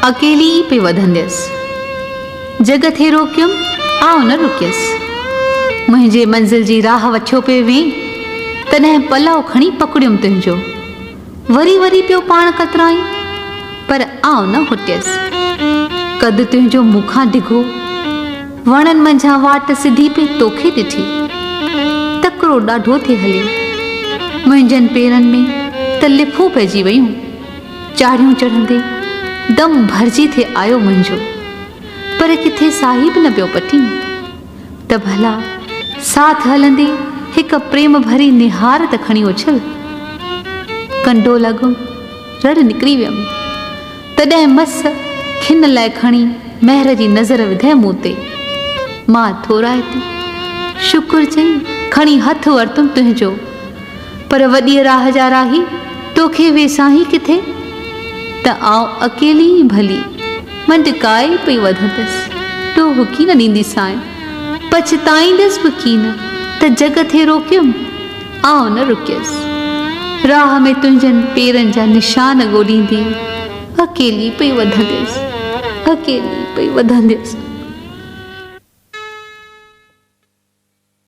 अकेली पई वधंदसि। जग थे रोकियुमि, आउं न रुकियसि। मुंहिंजे मंज़िल जी राह वठियो पियो वें, तॾहिं पलउ खणी पकड़ियुमि तुंहिंजो। वरी वरी पियो पाण कतराई, पर आउं न हुटियसि। कद तुंहिंजो मूंखां डिघो, वणनि मंझां वाट सिधी पई तोखे ॾिठी। तकिड़ो ॾाढो थे हलियो, मुंहिंजनि पेरनि में त लिफूं पइजी वयूं। चाढ़ियूं चढ़ंदे दम भरिजी थे आयो मुंहिंजो, पर किथे साहिब न पियो पटी। त भला साथ हलंदे हिक प्रेम भरी निहारत खणी उछल। कंडो लॻो, रड़ निकिरी वियमि। तॾहिं मस खिन लाइ खणी महर जी नज़र विधे मूं ते। मां थोराए थी शुक्र चई खणी हथ वरतुमि तुंहिंजो, पर वॾी राह जा राही तोखे वेसाही किथे। त आउं अकेली भली मंडकाए पई वधंदसि, टोहकी न ॾींदी साए, पछताईंदसि बि कीन त जग थे रोकियुमि, आउं न रुकियसि। राह में तुंहिंजनि पेरनि जा निशान ॻोल्हींदी अकेली पई वधंदसि, अकेली पई वधंदसि।